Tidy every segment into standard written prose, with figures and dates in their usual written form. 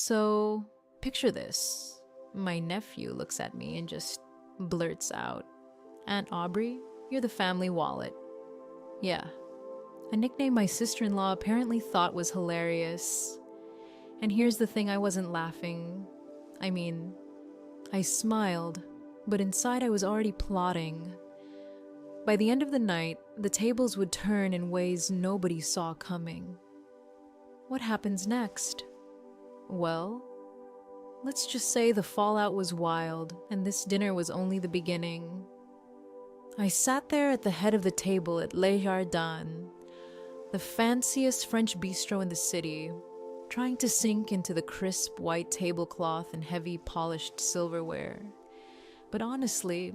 So, picture this. My nephew looks at me and just blurts out, "Aunt Aubrey, you're the family wallet." Yeah, a nickname my sister-in-law apparently thought was hilarious. And here's the thing, I wasn't laughing. I mean, I smiled, but inside I was already plotting. By the end of the night, the tables would turn in ways nobody saw coming. What happens next? Well, let's just say the fallout was wild, and this dinner was only the beginning. I sat there at the head of the table at Les Jardins, the fanciest French bistro in the city, trying to sink into the crisp white tablecloth and heavy polished silverware. But honestly,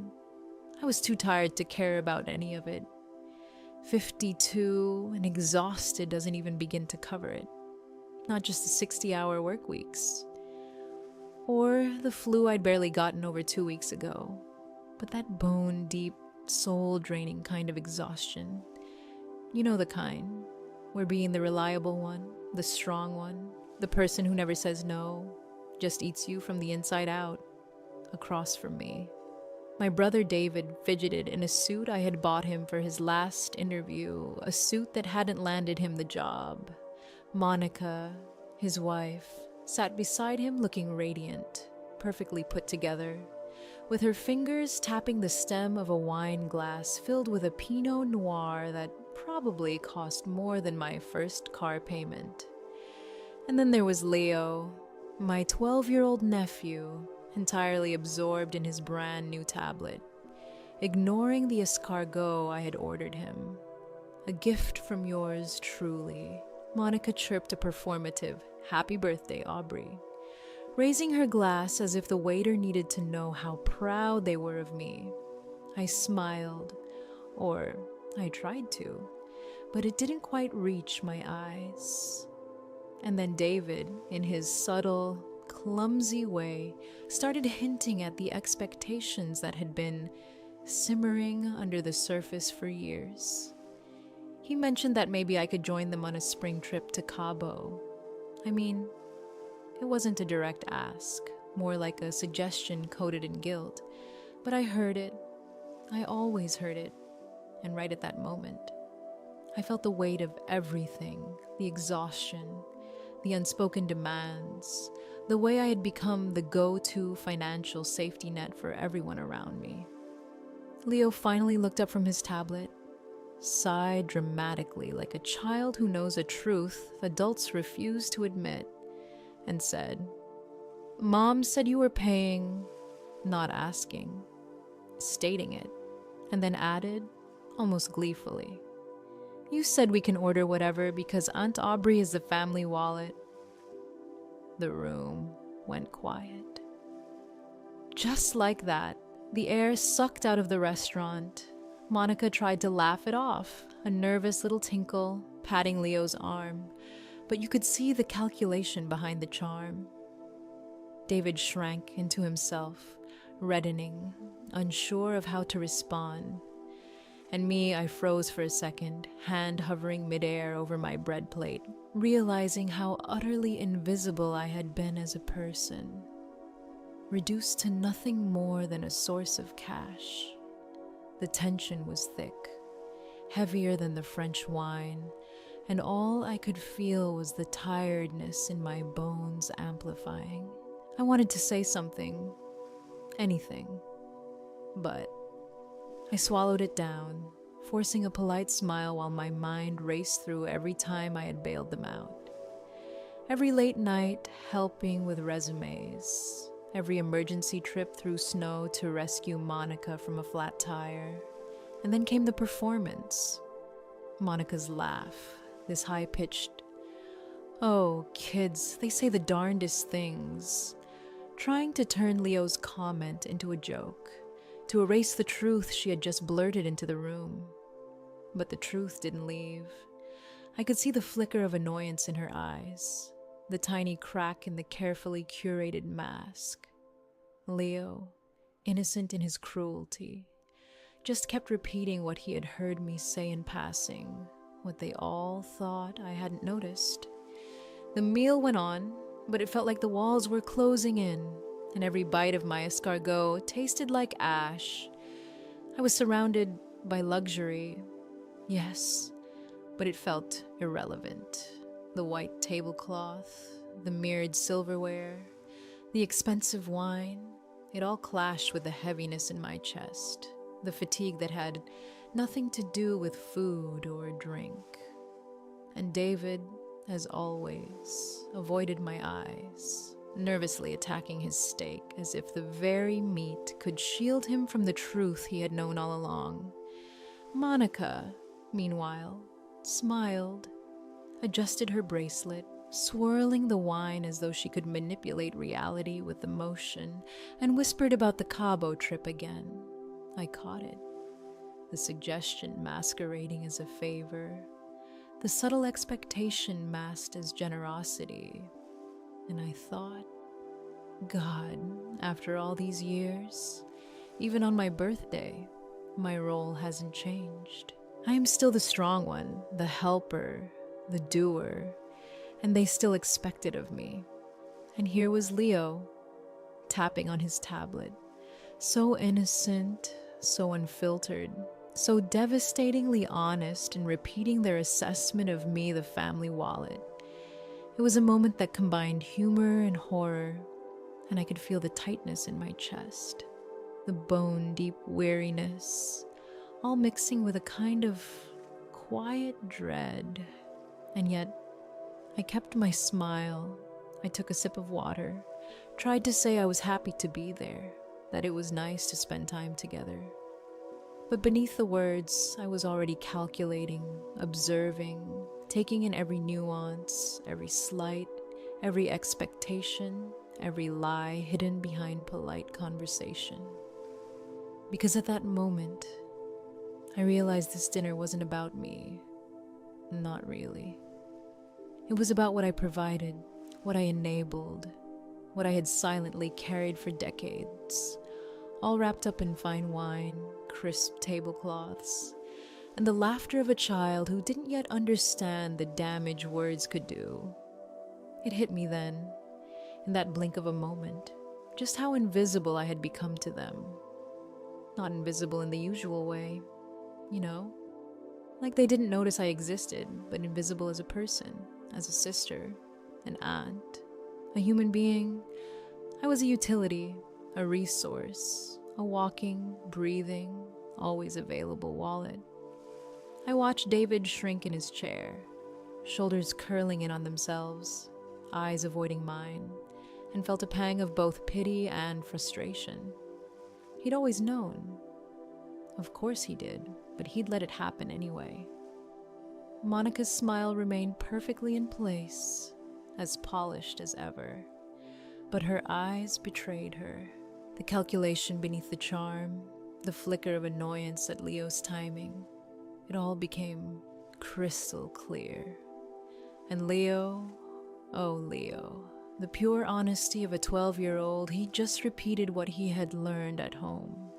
I was too tired to care about any of it. 52 and exhausted doesn't even begin to cover it. Not just the 60-hour work weeks. Or the flu I'd barely gotten over 2 weeks ago. But that bone-deep, soul-draining kind of exhaustion. You know the kind, where being the reliable one, the strong one, the person who never says no, just eats you from the inside out, across from me. My brother David fidgeted in a suit I had bought him for his last interview, a suit that hadn't landed him the job. Monica, his wife, sat beside him looking radiant, perfectly put together, with her fingers tapping the stem of a wine glass filled with a Pinot Noir that probably cost more than my first car payment. And then there was Leo, my 12-year-old nephew, entirely absorbed in his brand new tablet, ignoring the escargot I had ordered him. "A gift from yours truly." Monica chirped a performative, "Happy birthday, Aubrey," raising her glass as if the waiter needed to know how proud they were of me. I smiled, or I tried to, but it didn't quite reach my eyes. And then David, in his subtle, clumsy way, started hinting at the expectations that had been simmering under the surface for years. He mentioned that maybe I could join them on a spring trip to Cabo. I mean, it wasn't a direct ask, more like a suggestion coated in guilt. But I heard it. I always heard it. And right at that moment, I felt the weight of everything, the exhaustion, the unspoken demands, the way I had become the go-to financial safety net for everyone around me. Leo finally looked up from his tablet, sighed dramatically like a child who knows a truth adults refuse to admit, and said, "Mom said you were paying," not asking, stating it, and then added, almost gleefully, "You said we can order whatever because Aunt Aubrey is the family wallet." The room went quiet. Just like that, the air sucked out of the restaurant. Monica tried to laugh it off, a nervous little tinkle, patting Leo's arm, but you could see the calculation behind the charm. David shrank into himself, reddening, unsure of how to respond. And me, I froze for a second, hand hovering midair over my bread plate, realizing how utterly invisible I had been as a person, reduced to nothing more than a source of cash. The tension was thick, heavier than the French wine, and all I could feel was the tiredness in my bones amplifying. I wanted to say something, anything, but I swallowed it down, forcing a polite smile while my mind raced through every time I had bailed them out. Every late night helping with resumes, every emergency trip through snow to rescue Monica from a flat tire. And then came the performance. Monica's laugh, this high-pitched, "Oh, kids, they say the darndest things," trying to turn Leo's comment into a joke, to erase the truth she had just blurted into the room. But the truth didn't leave. I could see the flicker of annoyance in her eyes, the tiny crack in the carefully curated mask. Leo, innocent in his cruelty, just kept repeating what he had heard me say in passing, what they all thought I hadn't noticed. The meal went on, but it felt like the walls were closing in, and every bite of my escargot tasted like ash. I was surrounded by luxury, yes, but it felt irrelevant. The white tablecloth, the mirrored silverware, the expensive wine, it all clashed with the heaviness in my chest, the fatigue that had nothing to do with food or drink. And David, as always, avoided my eyes, nervously attacking his steak as if the very meat could shield him from the truth he had known all along. Monica, meanwhile, smiled, adjusted her bracelet, swirling the wine as though she could manipulate reality with emotion, and whispered about the Cabo trip again. I caught it. The suggestion masquerading as a favor, the subtle expectation masked as generosity. And I thought, God, after all these years, even on my birthday, my role hasn't changed. I am still the strong one, the helper, the doer, and they still expect it of me. And here was Leo, tapping on his tablet, so innocent, so unfiltered, so devastatingly honest in repeating their assessment of me, the family wallet. It was a moment that combined humor and horror, and I could feel the tightness in my chest, the bone-deep weariness, all mixing with a kind of quiet dread. And yet, I kept my smile. I took a sip of water, tried to say I was happy to be there, that it was nice to spend time together. But beneath the words, I was already calculating, observing, taking in every nuance, every slight, every expectation, every lie hidden behind polite conversation. Because at that moment, I realized this dinner wasn't about me. Not really. It was about what I provided, what I enabled, what I had silently carried for decades, all wrapped up in fine wine, crisp tablecloths, and the laughter of a child who didn't yet understand the damage words could do. It hit me then, in that blink of a moment, just how invisible I had become to them. Not invisible in the usual way, you know, like they didn't notice I existed, but invisible as a person, as a sister, an aunt, a human being. I was a utility, a resource, a walking, breathing, always available wallet. I watched David shrink in his chair, shoulders curling in on themselves, eyes avoiding mine, and felt a pang of both pity and frustration. He'd always known. Of course he did, but he'd let it happen anyway. Monica's smile remained perfectly in place, as polished as ever, but her eyes betrayed her. The calculation beneath the charm, the flicker of annoyance at Leo's timing, it all became crystal clear. And Leo, oh Leo, the pure honesty of a 12-year-old, he just repeated what he had learned at home.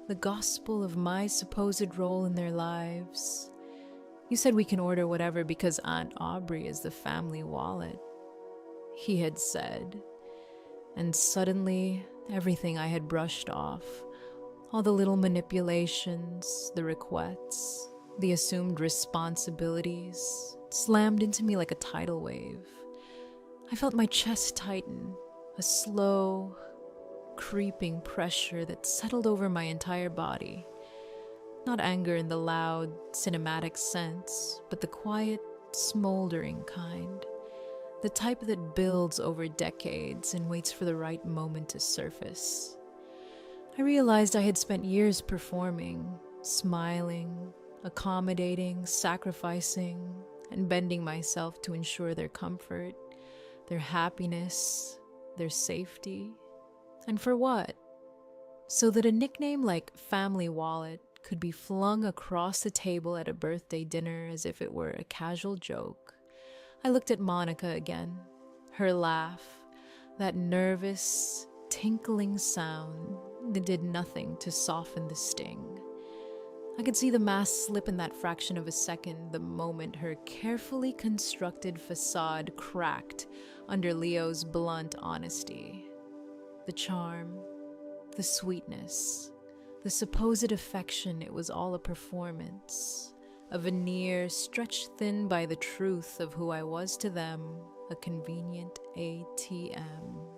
The gospel of my supposed role in their lives. You said we can order whatever because Aunt Aubrey is the family wallet, he had said. And suddenly, everything I had brushed off, all the little manipulations, the requests, the assumed responsibilities, slammed into me like a tidal wave. I felt my chest tighten, a slow, creeping pressure that settled over my entire body. Not anger in the loud, cinematic sense, but the quiet, smoldering kind. The type that builds over decades and waits for the right moment to surface. I realized I had spent years performing, smiling, accommodating, sacrificing, and bending myself to ensure their comfort, their happiness, their safety. And for what? So that a nickname like Family Wallet could be flung across the table at a birthday dinner as if it were a casual joke. I looked at Monica again. Her laugh, that nervous, tinkling sound that did nothing to soften the sting. I could see the mask slip in that fraction of a second the moment her carefully constructed facade cracked under Leo's blunt honesty. The charm, the sweetness, the supposed affection, it was all a performance, a veneer stretched thin by the truth of who I was to them, a convenient ATM.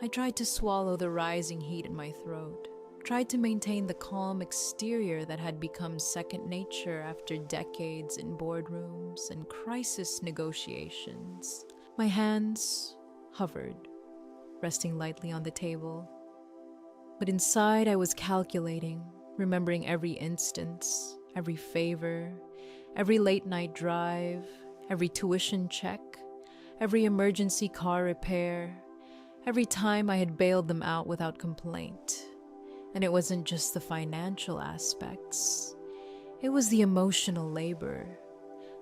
I tried to swallow the rising heat in my throat, tried to maintain the calm exterior that had become second nature after decades in boardrooms and crisis negotiations. My hands hovered, resting lightly on the table. But inside I was calculating, remembering every instance, every favor, every late-night drive, every tuition check, every emergency car repair, every time I had bailed them out without complaint. And it wasn't just the financial aspects. It was the emotional labor,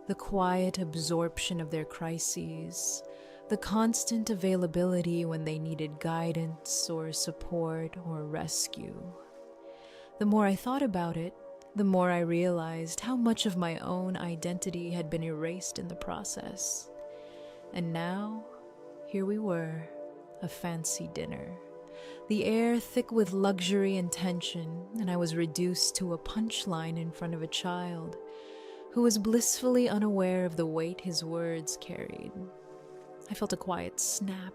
the quiet absorption of their crises, the constant availability when they needed guidance or support or rescue. The more I thought about it, the more I realized how much of my own identity had been erased in the process. And now, here we were, a fancy dinner. The air thick with luxury and tension, and I was reduced to a punchline in front of a child who was blissfully unaware of the weight his words carried. I felt a quiet snap,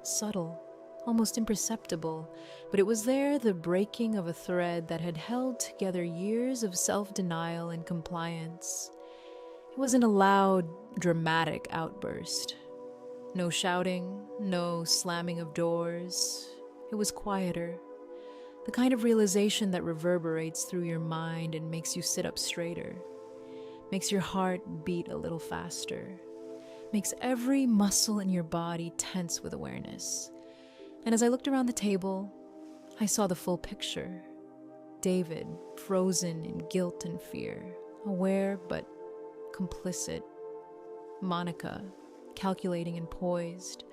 subtle, almost imperceptible, but it was there, the breaking of a thread that had held together years of self-denial and compliance. It wasn't a loud, dramatic outburst. No shouting, no slamming of doors. It was quieter, the kind of realization that reverberates through your mind and makes you sit up straighter, makes your heart beat a little faster, makes every muscle in your body tense with awareness. And as I looked around the table, I saw the full picture. David, frozen in guilt and fear, aware but complicit. Monica, calculating and poised,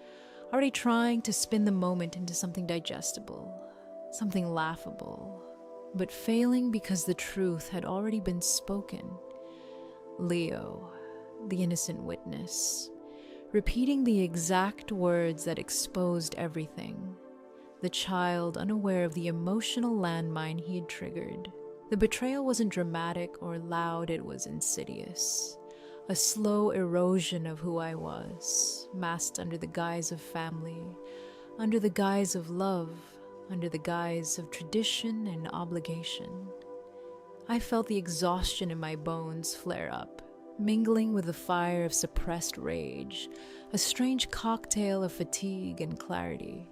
already trying to spin the moment into something digestible, something laughable, but failing because the truth had already been spoken. Leo, the innocent witness, repeating the exact words that exposed everything. The child unaware of the emotional landmine he had triggered. The betrayal wasn't dramatic or loud, it was insidious. A slow erosion of who I was, masked under the guise of family, under the guise of love, under the guise of tradition and obligation. I felt the exhaustion in my bones flare up, mingling with the fire of suppressed rage, a strange cocktail of fatigue and clarity.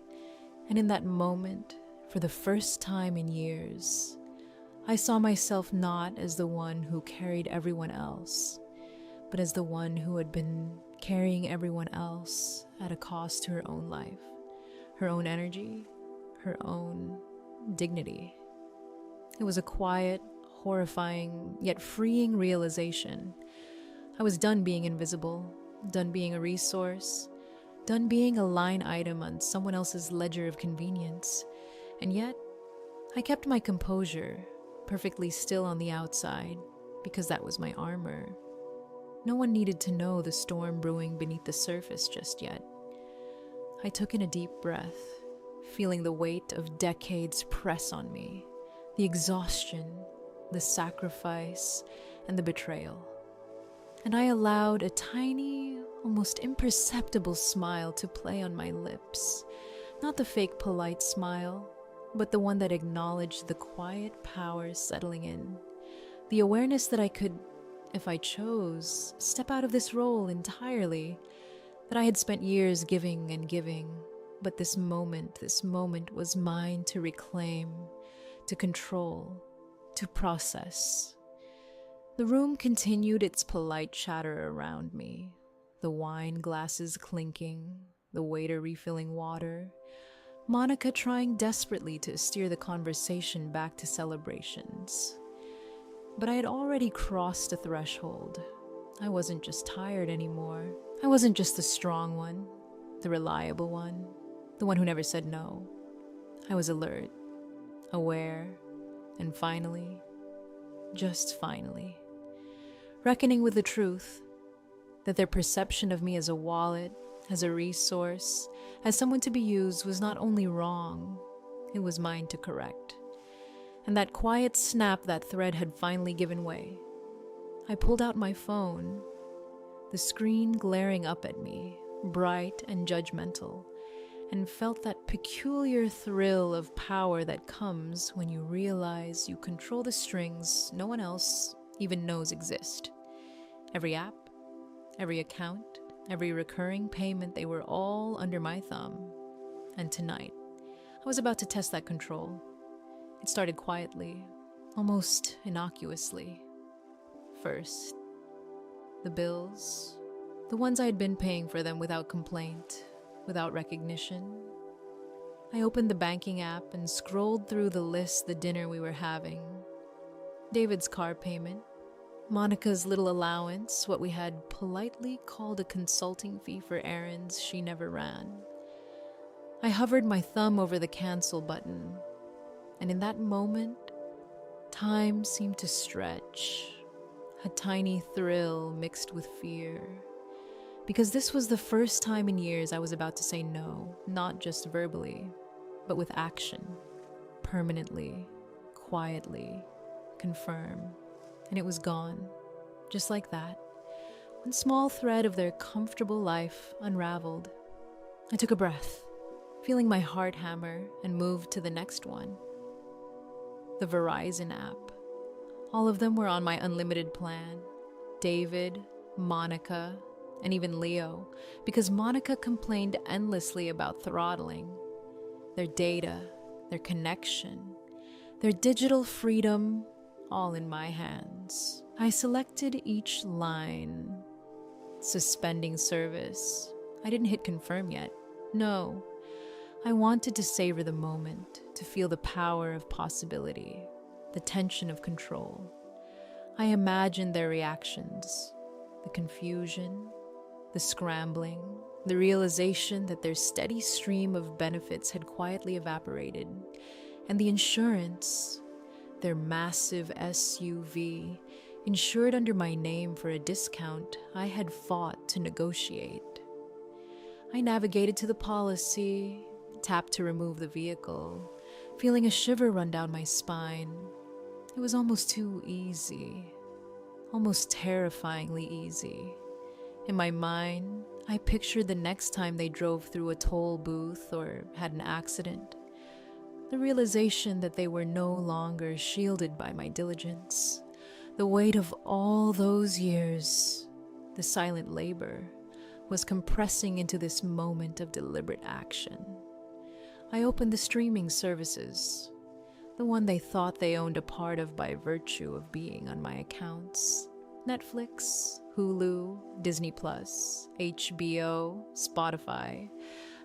And in that moment, for the first time in years, I saw myself not as the one who carried everyone else, but as the one who had been carrying everyone else at a cost to her own life, her own energy, her own dignity. It was a quiet, horrifying, yet freeing realization. I was done being invisible, done being a resource, done being a line item on someone else's ledger of convenience. And yet, I kept my composure, perfectly still on the outside, because that was my armor. No one needed to know the storm brewing beneath the surface just yet. I took in a deep breath, feeling the weight of decades press on me, the exhaustion, the sacrifice, and the betrayal. And I allowed a tiny, almost imperceptible smile to play on my lips, not the fake polite smile, but the one that acknowledged the quiet power settling in, the awareness that I could, if I chose, step out of this role entirely, that I had spent years giving and giving, but this moment was mine to reclaim, to control, to process. The room continued its polite chatter around me, the wine glasses clinking, the waiter refilling water, Monica trying desperately to steer the conversation back to celebrations. But I had already crossed a threshold. I wasn't just tired anymore. I wasn't just the strong one, the reliable one, the one who never said no. I was alert, aware, and finally, just finally. Reckoning with the truth that their perception of me as a wallet, as a resource, as someone to be used was not only wrong, it was mine to correct. And that quiet snap, that thread had finally given way. I pulled out my phone, the screen glaring up at me, bright and judgmental, and felt that peculiar thrill of power that comes when you realize you control the strings no one else even knows exist. Every app, every account, every recurring payment, they were all under my thumb. And tonight, I was about to test that control. It started quietly, almost innocuously. First, the bills, the ones I had been paying for them without complaint, without recognition. I opened the banking app and scrolled through the list, the dinner we were having, David's car payment, Monica's little allowance, what we had politely called a consulting fee for errands she never ran. I hovered my thumb over the cancel button, and in that moment, time seemed to stretch, a tiny thrill mixed with fear. Because this was the first time in years I was about to say no, not just verbally, but with action, permanently, quietly, confirm. And it was gone, just like that. One small thread of their comfortable life unraveled. I took a breath, feeling my heart hammer, and moved to the next one. The Verizon app. All of them were on my unlimited plan. David, Monica, and even Leo, because Monica complained endlessly about throttling. Their data, their connection, their digital freedom, all in my hands. I selected each line. Suspending service. I didn't hit confirm yet. No. I wanted to savor the moment, to feel the power of possibility, the tension of control. I imagined their reactions, the confusion, the scrambling, the realization that their steady stream of benefits had quietly evaporated, and the insurance, their massive SUV, insured under my name for a discount I had fought to negotiate. I navigated to the policy, tapped to remove the vehicle, feeling a shiver run down my spine. It was almost too easy, almost terrifyingly easy. In my mind, I pictured the next time they drove through a toll booth or had an accident. The realization that they were no longer shielded by my diligence. The weight of all those years, the silent labor, was compressing into this moment of deliberate action. I opened the streaming services, the one they thought they owned a part of by virtue of being on my accounts. Netflix, Hulu, Disney+, HBO, Spotify.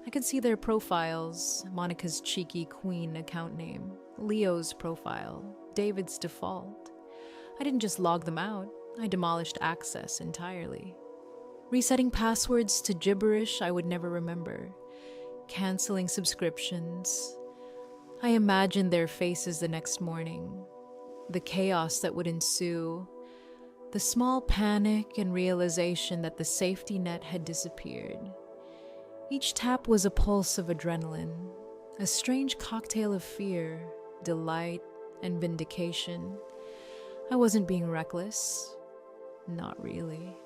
I could see their profiles, Monica's cheeky queen account name, Leo's profile, David's default. I didn't just log them out, I demolished access entirely. Resetting passwords to gibberish I would never remember. Canceling subscriptions. I imagined their faces the next morning. The chaos that would ensue. The small panic and realization that the safety net had disappeared. Each tap was a pulse of adrenaline, a strange cocktail of fear, delight, and vindication. I wasn't being reckless. Not really.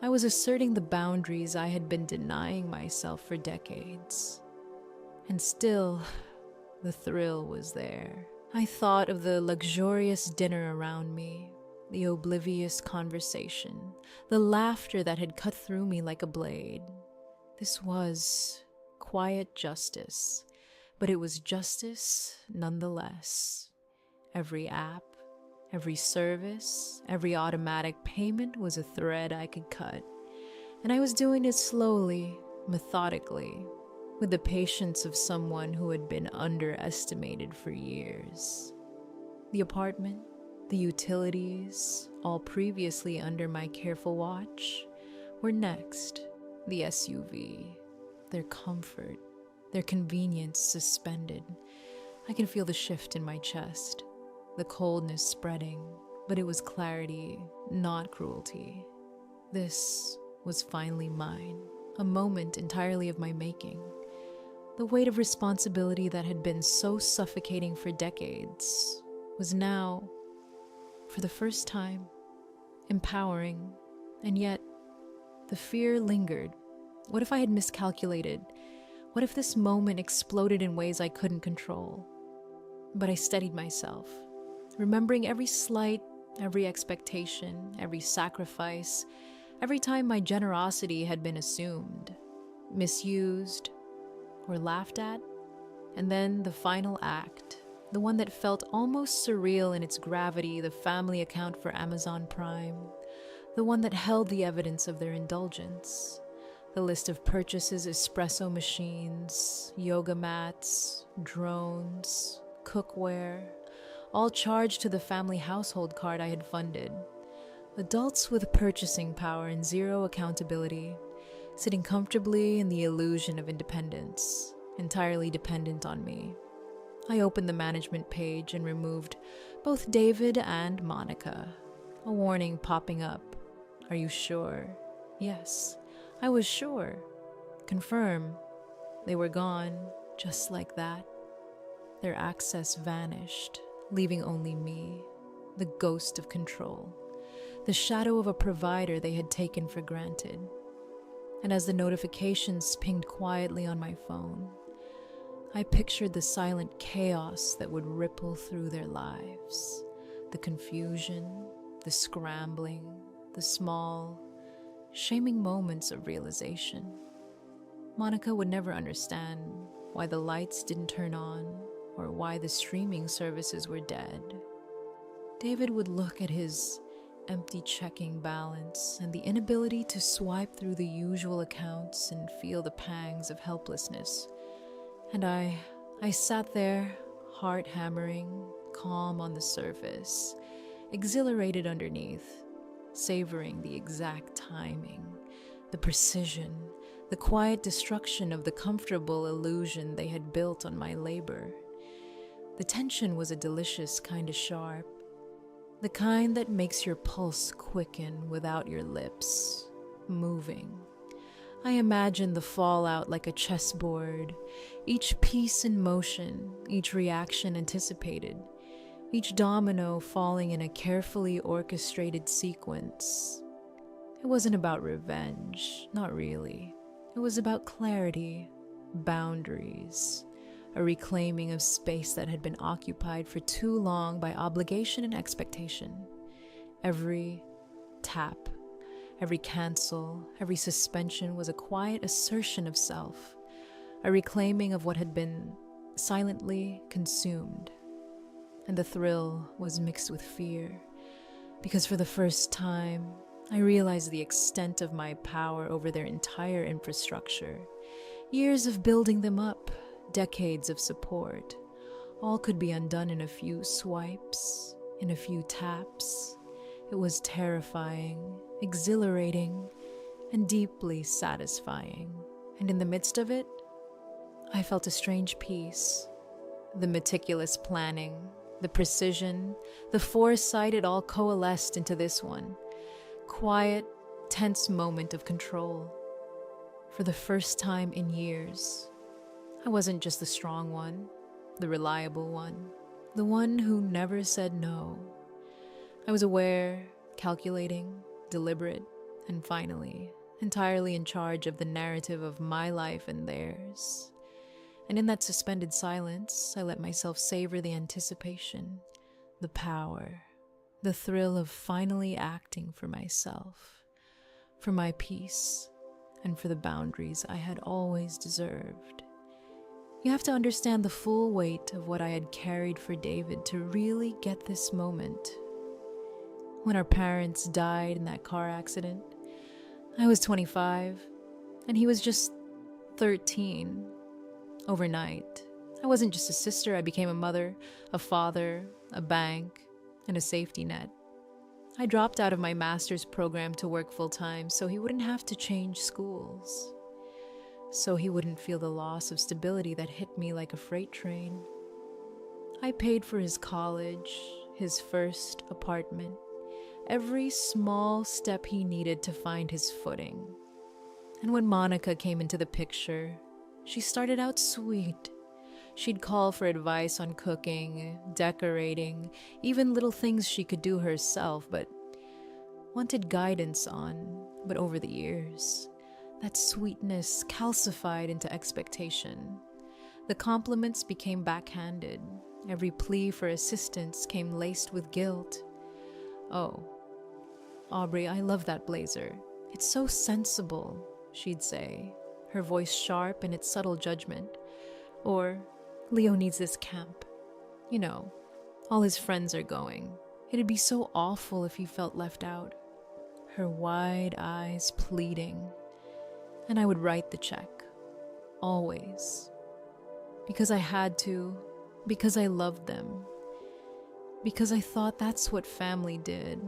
I was asserting the boundaries I had been denying myself for decades. And still, the thrill was there. I thought of the luxurious dinner around me, the oblivious conversation, the laughter that had cut through me like a blade. This was quiet justice, but it was justice nonetheless. Every app, every service, every automatic payment was a thread I could cut. And I was doing it slowly, methodically, with the patience of someone who had been underestimated for years. The apartment, the utilities, all previously under my careful watch, were next. The SUV, their comfort, their convenience suspended. I can feel the shift in my chest. the coldness spreading, but it was clarity, not cruelty. This was finally mine, a moment entirely of my making. The weight of responsibility that had been so suffocating for decades was now, for the first time, empowering, and yet the fear lingered. What if I had miscalculated? What if this moment exploded in ways I couldn't control? But I steadied myself, remembering every slight, every expectation, every sacrifice, every time my generosity had been assumed, misused, or laughed at. And then the final act, the one that felt almost surreal in its gravity, the family account for Amazon Prime, the one that held the evidence of their indulgence, the list of purchases: espresso machines, yoga mats, drones, cookware, all charged to the family household card I had funded. Adults with purchasing power and zero accountability, sitting comfortably in the illusion of independence, entirely dependent on me. I opened the management page and removed both David and Monica, a warning popping up. Are you sure? Yes, I was sure. Confirm. They were gone, just like that. Their access vanished, leaving only me, the ghost of control, the shadow of a provider they had taken for granted. And as the notifications pinged quietly on my phone, I pictured the silent chaos that would ripple through their lives. The confusion, the scrambling, the small, shaming moments of realization. Monica would never understand why the lights didn't turn on or why the streaming services were dead. David would look at his empty checking balance and the inability to swipe through the usual accounts and feel the pangs of helplessness. And I sat there, heart hammering, calm on the surface, exhilarated underneath, savoring the exact timing, the precision, the quiet destruction of the comfortable illusion they had built on my labor. The tension was a delicious kind of sharp, the kind that makes your pulse quicken without your lips moving. I imagined the fallout like a chessboard, each piece in motion, each reaction anticipated, each domino falling in a carefully orchestrated sequence. It wasn't about revenge, not really. It was about clarity, boundaries, a reclaiming of space that had been occupied for too long by obligation and expectation. Every tap, every cancel, every suspension was a quiet assertion of self, a reclaiming of what had been silently consumed. And the thrill was mixed with fear, because for the first time, I realized the extent of my power over their entire infrastructure. Years of building them up, decades of support, all could be undone in a few swipes, in a few taps. It was terrifying, exhilarating, and deeply satisfying. And in the midst of it, I felt a strange peace. The meticulous planning, the precision, the foresight, it all coalesced into this one quiet, tense moment of control. For the first time in years, I wasn't just the strong one, the reliable one, the one who never said no. I was aware, calculating, deliberate, and finally, entirely in charge of the narrative of my life and theirs. And in that suspended silence, I let myself savor the anticipation, the power, the thrill of finally acting for myself, for my peace, and for the boundaries I had always deserved. You have to understand the full weight of what I had carried for David to really get this moment. When our parents died in that car accident, I was 25, and he was just 13. Overnight, I wasn't just a sister, I became a mother, a father, a bank, and a safety net. I dropped out of my master's program to work full-time so he wouldn't have to change schools, so he wouldn't feel the loss of stability that hit me like a freight train. I paid for his college, his first apartment, every small step he needed to find his footing. And when Monica came into the picture, she started out sweet. She'd call for advice on cooking, decorating, even little things she could do herself, but wanted guidance on. But over the years, that sweetness calcified into expectation. The compliments became backhanded. Every plea for assistance came laced with guilt. "Oh, Aubrey, I love that blazer. It's so sensible," she'd say, her voice sharp in its subtle judgment. Or, "Leo needs this camp. You know, all his friends are going. It'd be so awful if he felt left out." Her wide eyes pleading. And I would write the check. Always. Because I had to. Because I loved them. Because I thought that's what family did.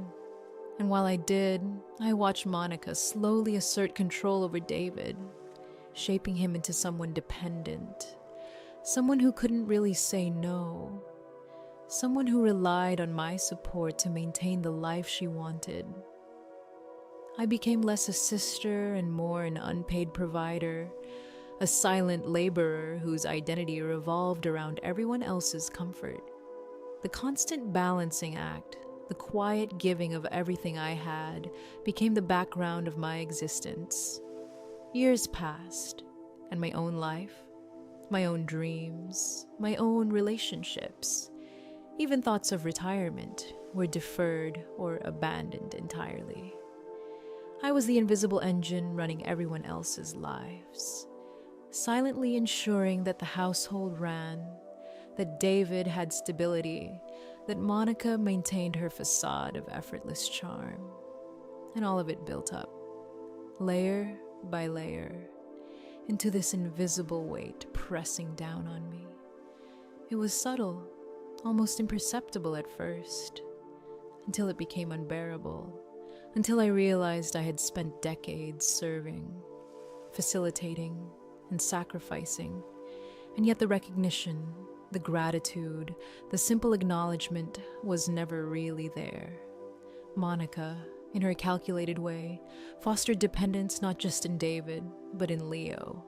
And while I did, I watched Monica slowly assert control over David, shaping him into someone dependent. Someone who couldn't really say no. Someone who relied on my support to maintain the life she wanted. I became less a sister and more an unpaid provider, a silent laborer whose identity revolved around everyone else's comfort. The constant balancing act, the quiet giving of everything I had, became the background of my existence. Years passed, and my own life, my own dreams, my own relationships, even thoughts of retirement were deferred or abandoned entirely. I was the invisible engine running everyone else's lives, silently ensuring that the household ran, that David had stability, that Monica maintained her facade of effortless charm. And all of it built up, layer by layer, into this invisible weight pressing down on me. It was subtle, almost imperceptible at first, until it became unbearable, until I realized I had spent decades serving, facilitating, and sacrificing, and yet the recognition, the gratitude, the simple acknowledgement was never really there. Monica, in her calculated way, fostered dependence not just in David, but in Leo,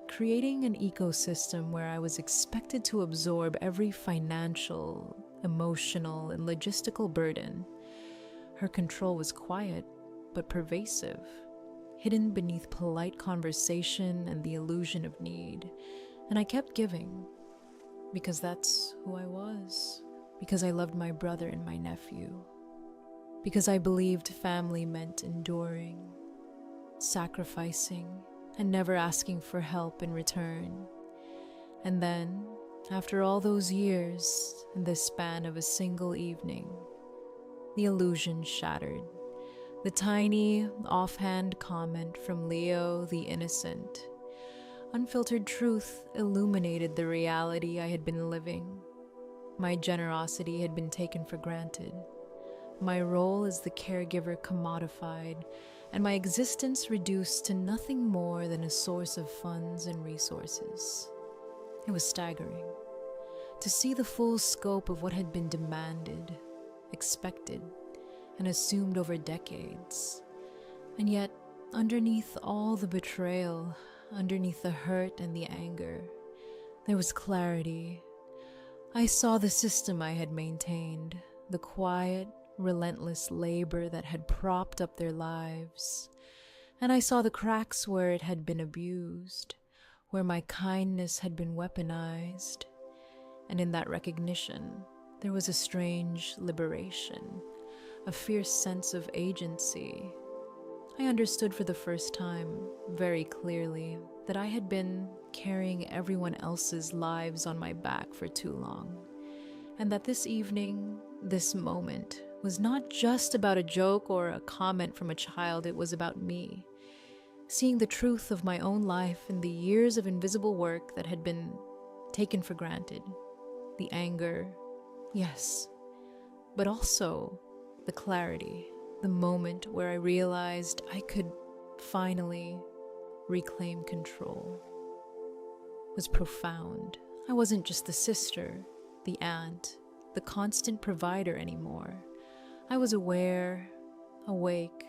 creating an ecosystem where I was expected to absorb every financial, emotional, and logistical burden. Her control was quiet, but pervasive, hidden beneath polite conversation and the illusion of need. And I kept giving, because that's who I was, because I loved my brother and my nephew, because I believed family meant enduring, sacrificing, and never asking for help in return. And then, after all those years, in the span of a single evening, the illusion shattered. The tiny, offhand comment from Leo the innocent. Unfiltered truth illuminated the reality I had been living. My generosity had been taken for granted. My role as the caregiver commodified, and my existence reduced to nothing more than a source of funds and resources. It was staggering to see the full scope of what had been demanded, expected, and assumed over decades. And yet, underneath all the betrayal, underneath the hurt and the anger, there was clarity. I saw the system I had maintained, the quiet, relentless labor that had propped up their lives. And I saw the cracks where it had been abused, where my kindness had been weaponized. And in that recognition, there was a strange liberation, a fierce sense of agency. I understood for the first time, very clearly, that I had been carrying everyone else's lives on my back for too long, and that this evening, this moment, was not just about a joke or a comment from a child. It was about me, seeing the truth of my own life and the years of invisible work that had been taken for granted. The anger, yes, but also the clarity, the moment where I realized I could finally reclaim control, was profound. I wasn't just the sister, the aunt, the constant provider anymore. I was aware, awake,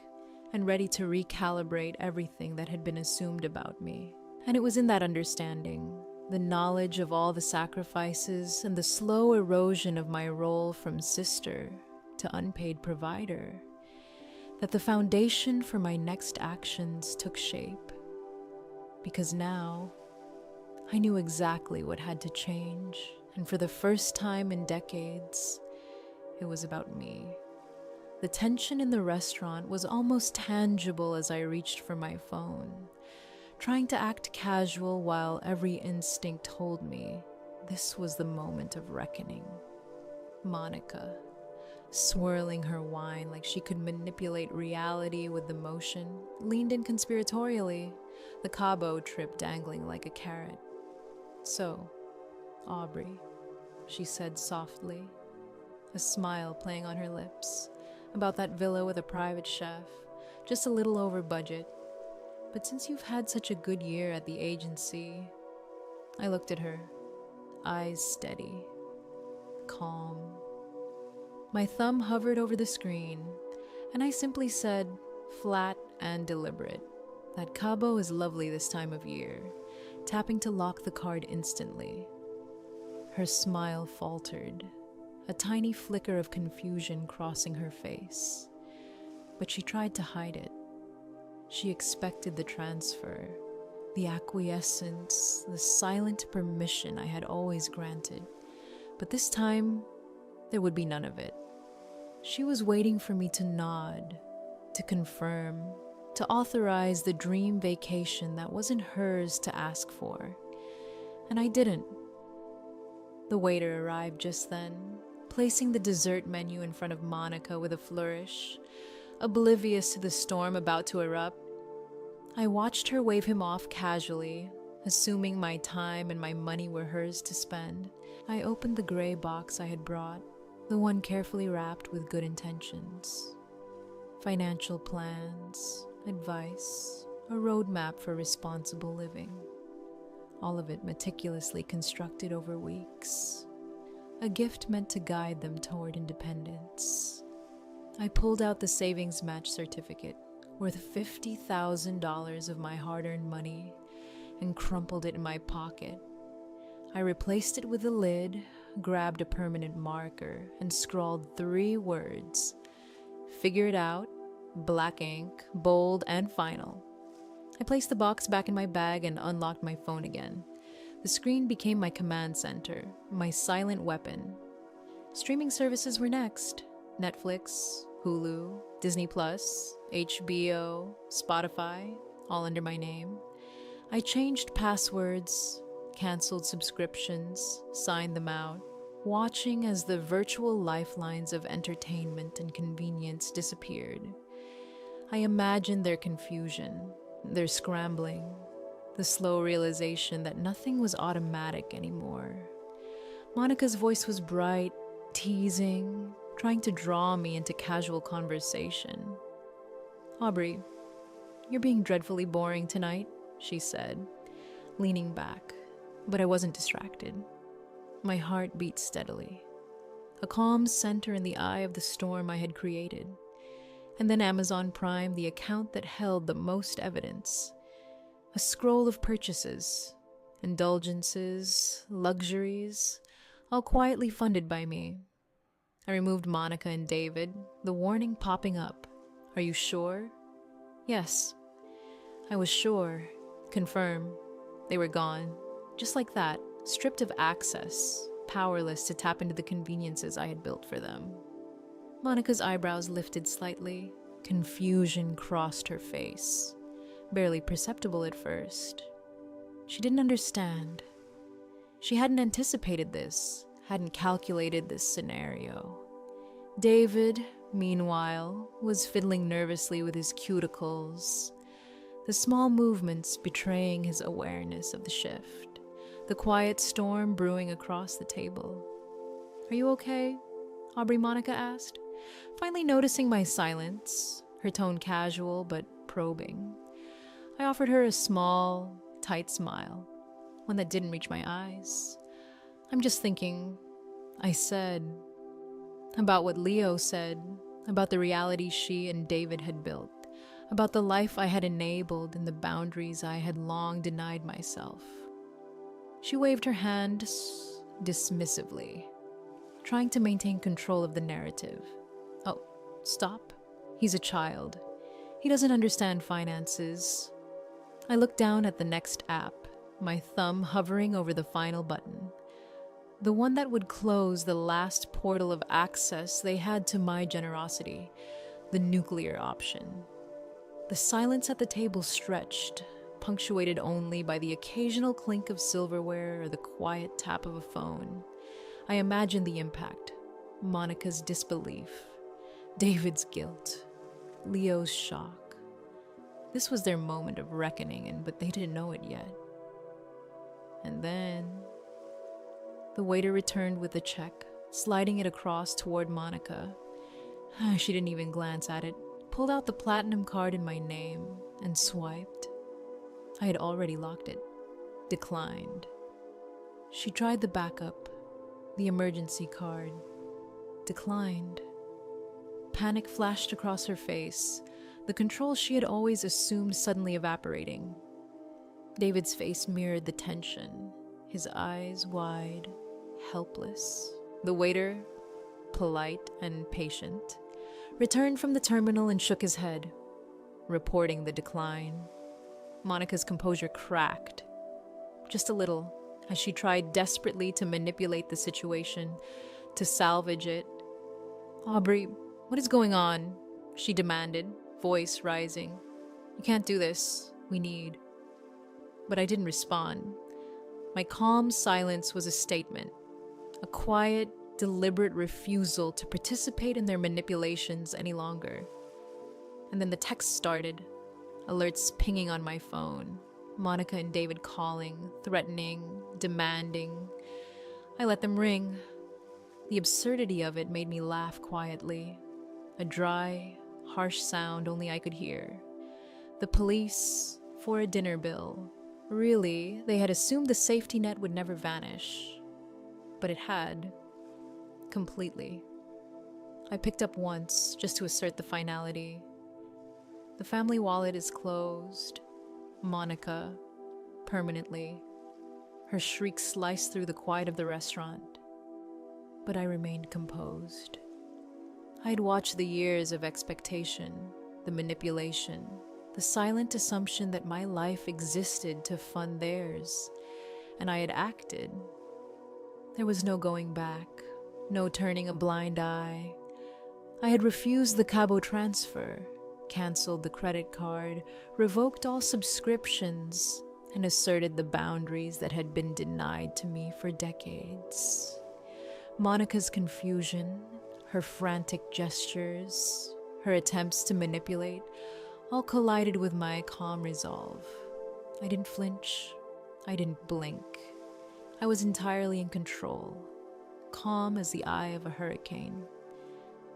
and ready to recalibrate everything that had been assumed about me. And it was in that understanding, the knowledge of all the sacrifices and the slow erosion of my role from sister to unpaid provider, that the foundation for my next actions took shape. Because now, I knew exactly what had to change, and for the first time in decades, it was about me. The tension in the restaurant was almost tangible as I reached for my phone, trying to act casual while every instinct told me this was the moment of reckoning. Monica, swirling her wine like she could manipulate reality with the motion, leaned in conspiratorially, the Cabo trip dangling like a carrot. "So, Aubrey," she said softly, a smile playing on her lips, "about that villa with a private chef, just a little over budget. But since you've had such a good year at the agency..." I looked at her, eyes steady, calm. My thumb hovered over the screen, and I simply said, flat and deliberate, that Cabo is lovely this time of year, tapping to lock the card instantly. Her smile faltered, a tiny flicker of confusion crossing her face. But she tried to hide it. She expected the transfer, the acquiescence, the silent permission I had always granted. But this time, there would be none of it. She was waiting for me to nod, to confirm, to authorize the dream vacation that wasn't hers to ask for. And I didn't. The waiter arrived just then, placing the dessert menu in front of Monica with a flourish, oblivious to the storm about to erupt. I watched her wave him off casually, assuming my time and my money were hers to spend. I opened the gray box I had brought, the one carefully wrapped with good intentions. Financial plans, advice, a roadmap for responsible living. All of it meticulously constructed over weeks. A gift meant to guide them toward independence. I pulled out the savings match certificate, worth $50,000 of my hard-earned money, and crumpled it in my pocket. I replaced it with the lid, grabbed a permanent marker, and scrawled 3 words. "Figure it out," black ink, bold and final. I placed the box back in my bag and unlocked my phone again. The screen became my command center, my silent weapon. Streaming services were next. Netflix, Hulu, Disney+, HBO, Spotify, all under my name. I changed passwords, canceled subscriptions, signed them out, watching as the virtual lifelines of entertainment and convenience disappeared. I imagined their confusion, their scrambling, the slow realization that nothing was automatic anymore. Monica's voice was bright, teasing, trying to draw me into casual conversation. "Aubrey, you're being dreadfully boring tonight," she said, leaning back, but I wasn't distracted. My heart beat steadily, a calm center in the eye of the storm I had created. And then Amazon Prime, the account that held the most evidence. A scroll of purchases, indulgences, luxuries, all quietly funded by me. I removed Monica and David, the warning popping up. "Are you sure?" Yes. I was sure. Confirm. They were gone. Just like that, stripped of access, powerless to tap into the conveniences I had built for them. Monica's eyebrows lifted slightly. Confusion crossed her face, barely perceptible at first. She didn't understand. She hadn't anticipated this, hadn't calculated this scenario. David, meanwhile, was fiddling nervously with his cuticles, the small movements betraying his awareness of the shift, the quiet storm brewing across the table. "Are you okay?" Aubrey Monica asked, finally noticing my silence, her tone casual but probing. I offered her a small, tight smile, one that didn't reach my eyes. "I'm just thinking," I said, About what Leo said, about the reality she and David had built, about the life I had enabled and the boundaries I had long denied myself. She waved her hand dismissively, trying to maintain control of the narrative. Oh, stop. He's a child. He doesn't understand finances. I looked down at the next app, my thumb hovering over the final button. The one that would close the last portal of access they had to my generosity, the nuclear option. The silence at the table stretched, punctuated only by the occasional clink of silverware or the quiet tap of a phone. I imagined the impact: Monica's disbelief, David's guilt, Leo's shock. This was their moment of reckoning, but they didn't know it yet. And then the waiter returned with the check, sliding it across toward Monica. She didn't even glance at it, pulled out the platinum card in my name, and swiped. I had already locked it. Declined. She tried the backup, the emergency card. Declined. Panic flashed across her face, the control she had always assumed suddenly evaporating. David's face mirrored the tension, his eyes wide, helpless. The waiter, polite and patient, returned from the terminal and shook his head, reporting the decline. Monica's composure cracked, just a little, as she tried desperately to manipulate the situation, to salvage it. "Aubrey, what is going on?" she demanded, voice rising. "You can't do this. We need." But I didn't respond. My calm silence was a statement, a quiet, deliberate refusal to participate in their manipulations any longer. And then the text started, alerts pinging on my phone, Monica and David calling, threatening, demanding. I let them ring. The absurdity of it made me laugh quietly, a dry, harsh sound only I could hear. The police, for a dinner bill. Really, they had assumed the safety net would never vanish. But it had. Completely. I picked up once, just to assert the finality. "The family wallet is closed. Monica, permanently." Her shriek sliced through the quiet of the restaurant. But I remained composed. I had watched the years of expectation, the manipulation, the silent assumption that my life existed to fund theirs, and I had acted. There was no going back, no turning a blind eye. I had refused the Cabo transfer, canceled the credit card, revoked all subscriptions, and asserted the boundaries that had been denied to me for decades. Monica's confusion, her frantic gestures, her attempts to manipulate, all collided with my calm resolve. I didn't flinch. I didn't blink. I was entirely in control, calm as the eye of a hurricane.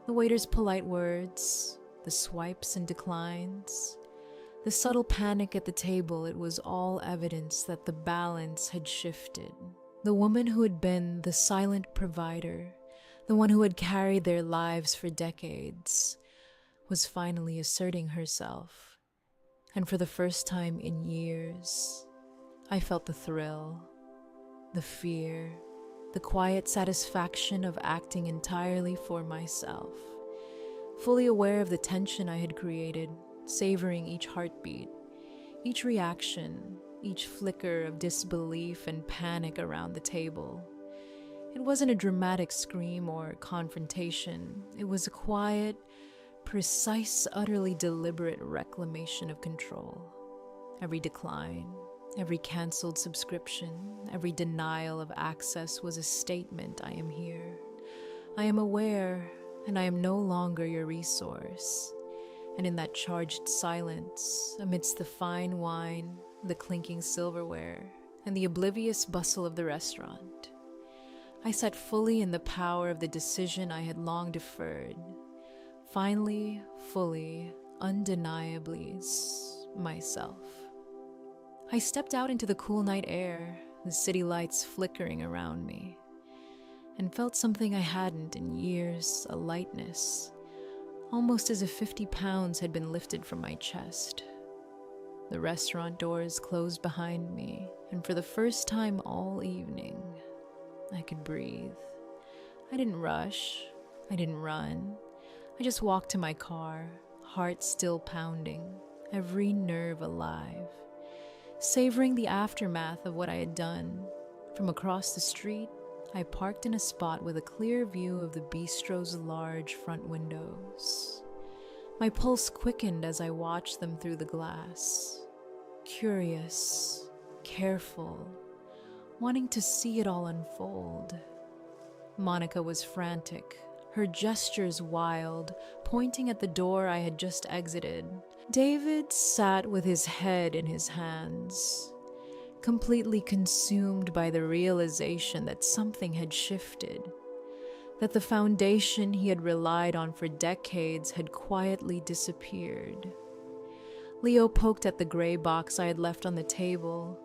The waiter's polite words, the swipes and declines, the subtle panic at the table, it was all evidence that the balance had shifted. The woman who had been the silent provider, the one who had carried their lives for decades, was finally asserting herself. And for the first time in years, I felt the thrill, the fear, the quiet satisfaction of acting entirely for myself, fully aware of the tension I had created, savoring each heartbeat, each reaction, each flicker of disbelief and panic around the table. It wasn't a dramatic scream or confrontation. It was a quiet, precise, utterly deliberate reclamation of control. Every decline, every canceled subscription, every denial of access was a statement: I am here. I am aware, and I am no longer your resource. And in that charged silence, amidst the fine wine, the clinking silverware, and the oblivious bustle of the restaurant, I sat fully in the power of the decision I had long deferred. Finally, fully, undeniably myself. I stepped out into the cool night air, the city lights flickering around me. and felt something I hadn't in years, a lightness, almost as if 50 pounds had been lifted from my chest. The restaurant doors closed behind me, and for the first time all evening, I could breathe. I didn't rush. I didn't run. I just walked to my car, heart still pounding, every nerve alive, savoring the aftermath of what I had done. From across the street, I parked in a spot with a clear view of the bistro's large front windows. My pulse quickened as I watched them through the glass. Curious, careful, wanting to see it all unfold. Monica was frantic, her gestures wild, pointing at the door I had just exited. David sat with his head in his hands, completely consumed by the realization that something had shifted, that the foundation he had relied on for decades had quietly disappeared. Leo poked at the gray box I had left on the table,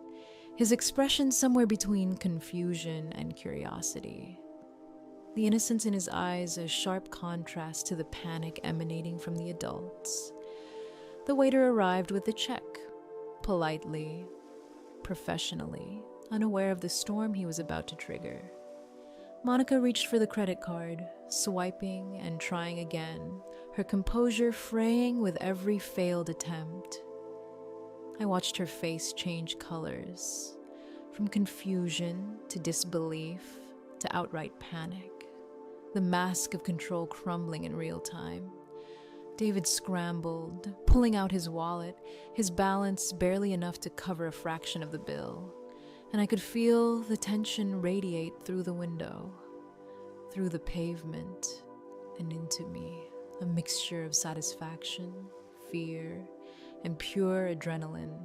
his expression somewhere between confusion and curiosity. The innocence in his eyes a sharp contrast to the panic emanating from the adults. The waiter arrived with the check, politely, professionally, unaware of the storm he was about to trigger. Monica reached for the credit card, swiping and trying again, her composure fraying with every failed attempt. I watched her face change colors, from confusion to disbelief to outright panic, the mask of control crumbling in real time. David scrambled, pulling out his wallet, his balance barely enough to cover a fraction of the bill, and I could feel the tension radiate through the window, through the pavement, and into me, a mixture of satisfaction, fear, and pure adrenaline.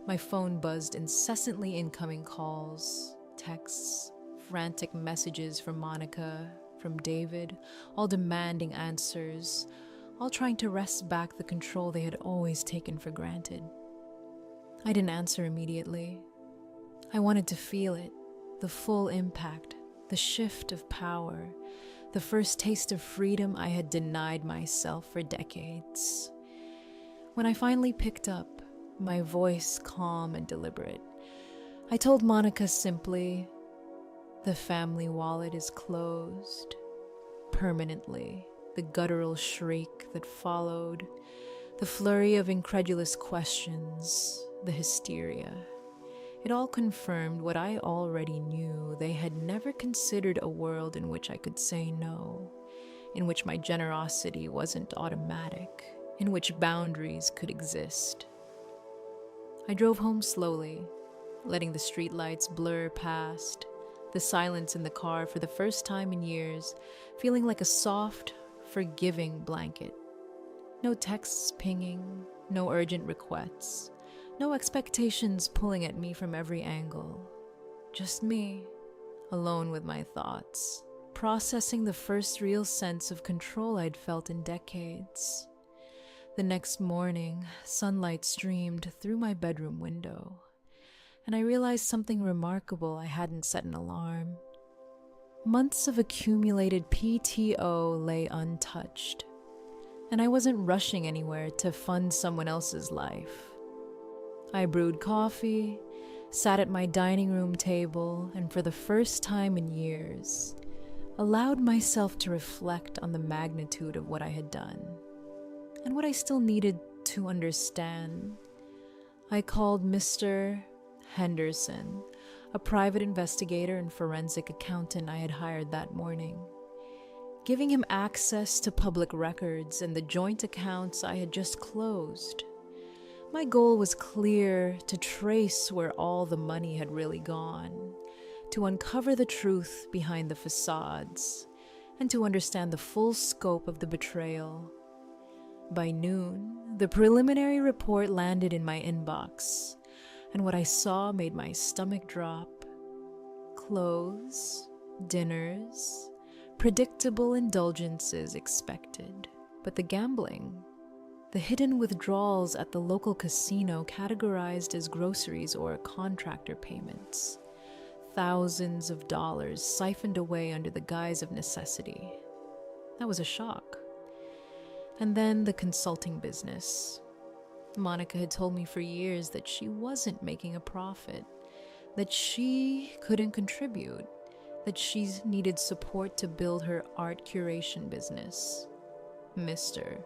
My phone buzzed incessantly incoming calls, texts, frantic messages from Monica, from David, all demanding answers, all trying to wrest back the control they had always taken for granted. I didn't answer immediately. I wanted to feel it, the full impact, the shift of power, the first taste of freedom I had denied myself for decades. When I finally picked up, my voice calm and deliberate, I told Monica simply, "The family wallet is closed." Permanently, the guttural shriek that followed, the flurry of incredulous questions, the hysteria. It all confirmed what I already knew. They had never considered a world in which I could say no, in which my generosity wasn't automatic, in which boundaries could exist. I drove home slowly, letting the streetlights blur past, the silence in the car for the first time in years, feeling like a soft, forgiving blanket. No texts pinging, no urgent requests, no expectations pulling at me from every angle. Just me, alone with my thoughts, processing the first real sense of control I'd felt in decades. The next morning, sunlight streamed through my bedroom window, and I realized something remarkable. I hadn't set an alarm. Months of accumulated PTO lay untouched, and I wasn't rushing anywhere to fund someone else's life. I brewed coffee, sat at my dining room table, and for the first time in years, allowed myself to reflect on the magnitude of what I had done, and what I still needed to understand. I called Mr. Henderson, a private investigator and forensic accountant I had hired that morning, giving him access to public records and the joint accounts I had just closed. My goal was clear: to trace where all the money had really gone, to uncover the truth behind the facades, and to understand the full scope of the betrayal. By noon, the preliminary report landed in my inbox, and what I saw made my stomach drop. Clothes, dinners, predictable indulgences expected, but the gambling, the hidden withdrawals at the local casino categorized as groceries or contractor payments, thousands of dollars siphoned away under the guise of necessity. That was a shock. And then the consulting business. Monica had told me for years that she wasn't making a profit, that she couldn't contribute, that she needed support to build her art curation business. Mr.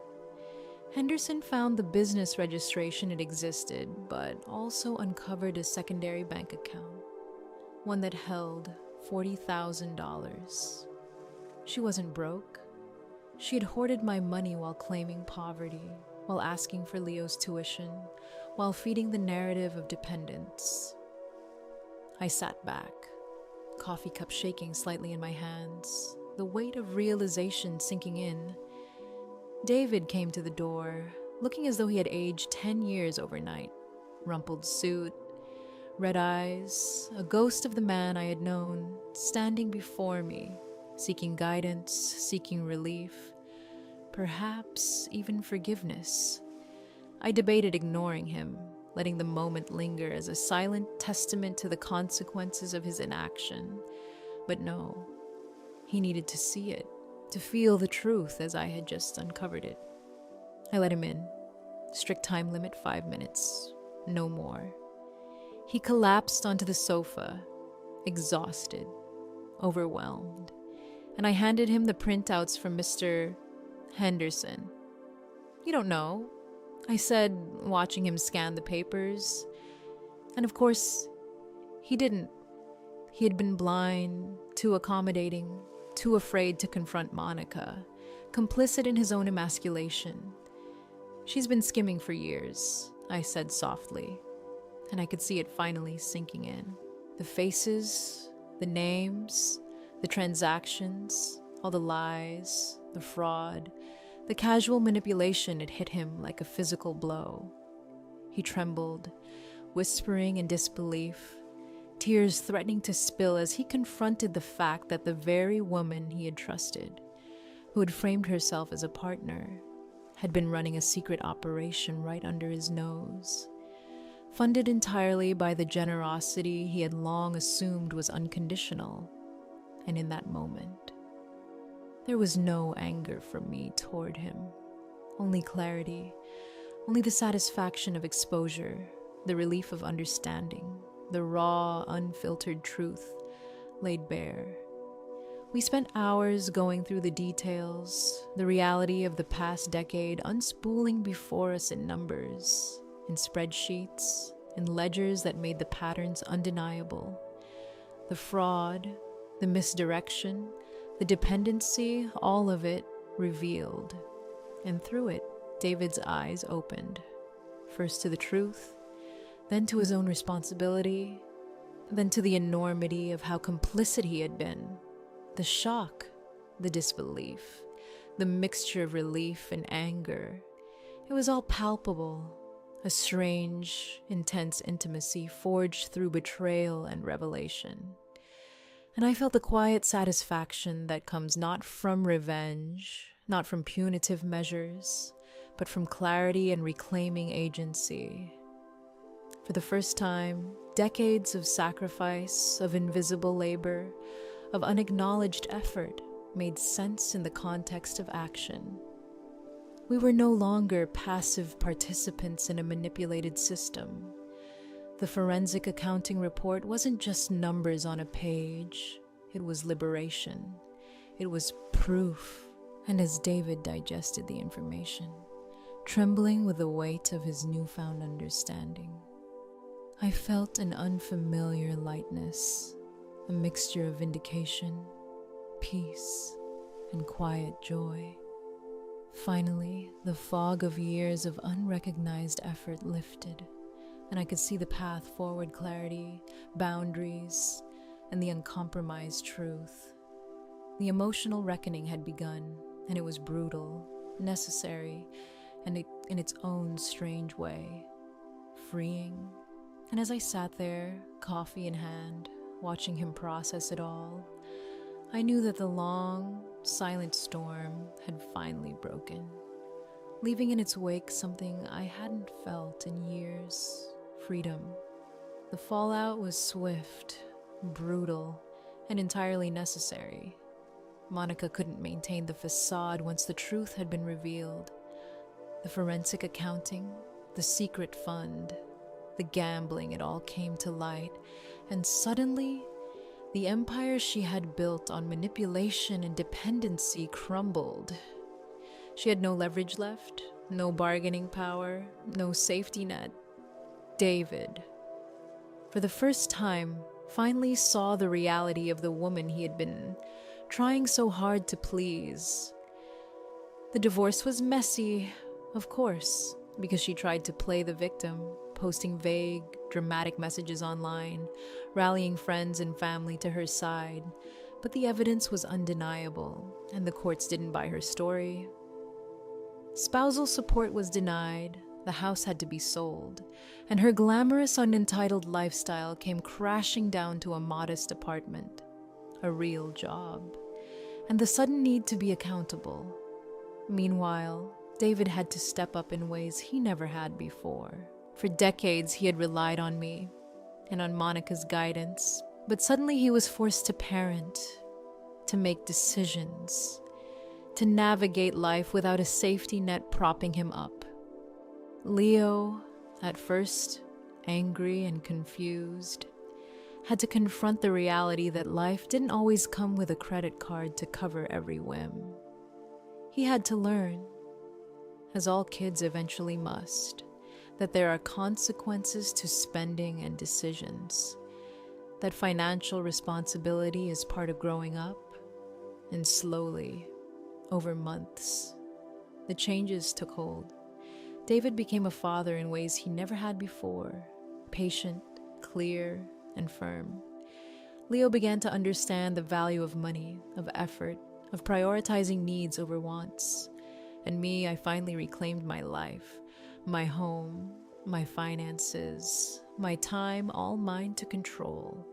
Henderson found the business registration it existed, but also uncovered a secondary bank account, one that held $40,000. She wasn't broke. She had hoarded my money while claiming poverty, while asking for Leo's tuition, while feeding the narrative of dependence. I sat back, coffee cup shaking slightly in my hands, the weight of realization sinking in. David came to the door, looking as though he had aged 10 years overnight. Rumpled suit, red eyes, a ghost of the man I had known, standing before me, seeking guidance, seeking relief, perhaps even forgiveness. I debated ignoring him, letting the moment linger as a silent testament to the consequences of his inaction. But no, he needed to see it, to feel the truth as I had just uncovered it. I let him in. Strict time limit 5 minutes, no more. He collapsed onto the sofa, exhausted, overwhelmed, and I handed him the printouts from Mr. Henderson. "You don't know," I said, watching him scan the papers. And of course, he didn't. He had been blind, too accommodating, too afraid to confront Monica, complicit in his own emasculation. "She's been skimming for years," I said softly, and I could see it finally sinking in. The faces, the names, the transactions, all the lies, the fraud, the casual manipulation had hit him like a physical blow. He trembled, whispering in disbelief, tears threatening to spill as he confronted the fact that the very woman he had trusted, who had framed herself as a partner, had been running a secret operation right under his nose, funded entirely by the generosity he had long assumed was unconditional. And in that moment, there was no anger from me toward him, only clarity, only the satisfaction of exposure, the relief of understanding, the raw, unfiltered truth laid bare. We spent hours going through the details, the reality of the past decade unspooling before us in numbers, in spreadsheets, in ledgers that made the patterns undeniable. The fraud, the misdirection, the dependency, all of it revealed. And through it, David's eyes opened, first to the truth, then to his own responsibility, then to the enormity of how complicit he had been. The shock, the disbelief, the mixture of relief and anger. It was all palpable, a strange, intense intimacy forged through betrayal and revelation. And I felt the quiet satisfaction that comes not from revenge, not from punitive measures, but from clarity and reclaiming agency. For the first time, decades of sacrifice, of invisible labor, of unacknowledged effort made sense in the context of action. We were no longer passive participants in a manipulated system. The forensic accounting report wasn't just numbers on a page. It was liberation. It was proof. And as David digested the information, trembling with the weight of his newfound understanding, I felt an unfamiliar lightness, a mixture of vindication, peace, and quiet joy. Finally, the fog of years of unrecognized effort lifted, and I could see the path forward clarity, boundaries, and the uncompromised truth. The emotional reckoning had begun, and it was brutal, necessary, and in its own strange way, freeing. And as I sat there, coffee in hand, watching him process it all, I knew that the long, silent storm had finally broken, leaving in its wake something I hadn't felt in years: freedom. The fallout was swift, brutal, and entirely necessary. Monica couldn't maintain the facade once the truth had been revealed. The forensic accounting, the secret fund, the gambling, it all came to light, and suddenly, the empire she had built on manipulation and dependency crumbled. She had no leverage left, no bargaining power, no safety net. David, for the first time, finally saw the reality of the woman he had been trying so hard to please. The divorce was messy, of course, because she tried to play the victim, posting vague, dramatic messages online, rallying friends and family to her side. But the evidence was undeniable, and the courts didn't buy her story. Spousal support was denied, the house had to be sold, and her glamorous, unentitled lifestyle came crashing down to a modest apartment, a real job, and the sudden need to be accountable. Meanwhile, David had to step up in ways he never had before. For decades, he had relied on me and on Monica's guidance, but suddenly he was forced to parent, to make decisions, to navigate life without a safety net propping him up. Leo, at first angry and confused, had to confront the reality that life didn't always come with a credit card to cover every whim. He had to learn, as all kids eventually must, that there are consequences to spending and decisions, that financial responsibility is part of growing up, and slowly, over months, the changes took hold. David became a father in ways he never had before, patient, clear, and firm. Leo began to understand the value of money, of effort, of prioritizing needs over wants. And me, I finally reclaimed my life, my home, my finances, my time, all mine to control.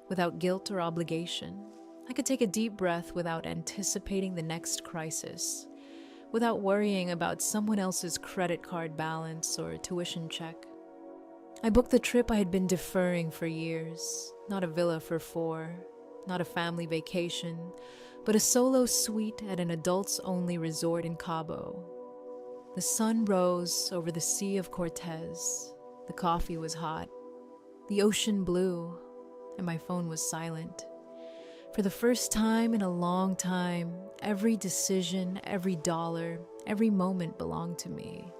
Without guilt or obligation, I could take a deep breath without anticipating the next crisis, without worrying about someone else's credit card balance or tuition check. I booked the trip I had been deferring for years, not a villa for 4, not a family vacation, but a solo suite at an adults-only resort in Cabo. The sun rose over the Sea of Cortez, the coffee was hot, the ocean blue, and my phone was silent. For the first time in a long time, every decision, every dollar, every moment belonged to me.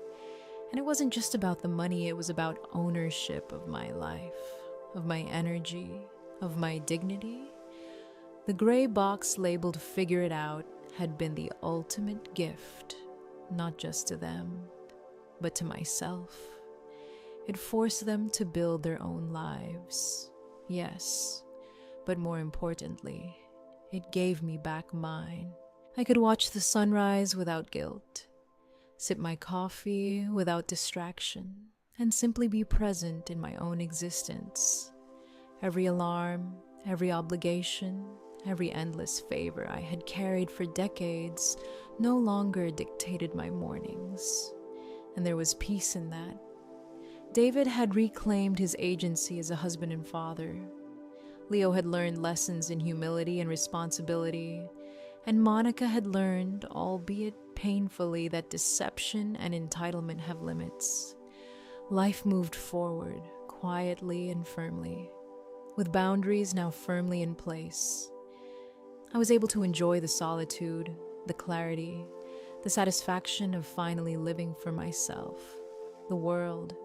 And it wasn't just about the money, it was about ownership of my life, of my energy, of my dignity. The gray box labeled "Figure It Out" had been the ultimate gift, not just to them, but to myself. It forced them to build their own lives, yes, but more importantly, it gave me back mine. I could watch the sunrise without guilt, sip my coffee without distraction, and simply be present in my own existence. Every alarm, every obligation, every endless favor I had carried for decades no longer dictated my mornings, and there was peace in that. David had reclaimed his agency as a husband and father. Leo had learned lessons in humility and responsibility, and Monica had learned, albeit painfully, that deception and entitlement have limits. Life moved forward, quietly and firmly, with boundaries now firmly in place. I was able to enjoy the solitude, the clarity, the satisfaction of finally living for myself. The world,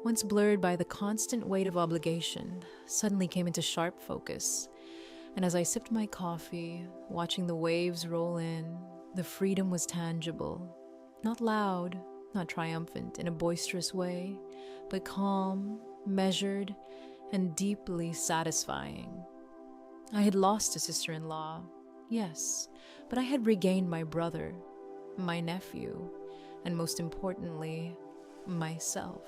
once blurred by the constant weight of obligation, suddenly came into sharp focus. And as I sipped my coffee, watching the waves roll in, the freedom was tangible. Not loud, not triumphant in a boisterous way, but calm, measured, and deeply satisfying. I had lost a sister-in-law, yes, but I had regained my brother, my nephew, and most importantly, myself.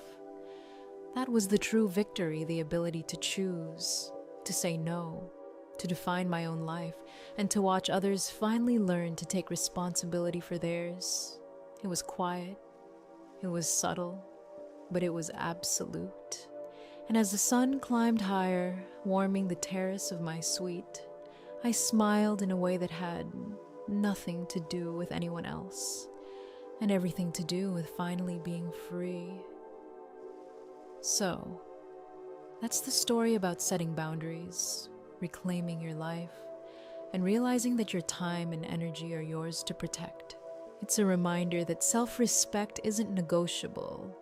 That was the true victory, the ability to choose, to say no, to define my own life, and to watch others finally learn to take responsibility for theirs. It was quiet, it was subtle, but it was absolute. And as the sun climbed higher, warming the terrace of my suite, I smiled in a way that had nothing to do with anyone else, and everything to do with finally being free. So, that's the story about setting boundaries, reclaiming your life, and realizing that your time and energy are yours to protect. It's a reminder that self-respect isn't negotiable,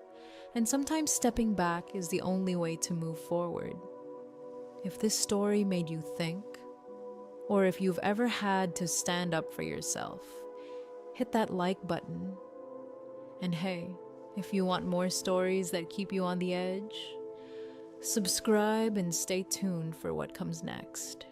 and sometimes stepping back is the only way to move forward. If this story made you think, or if you've ever had to stand up for yourself, hit that like button. And hey, if you want more stories that keep you on the edge, subscribe and stay tuned for what comes next.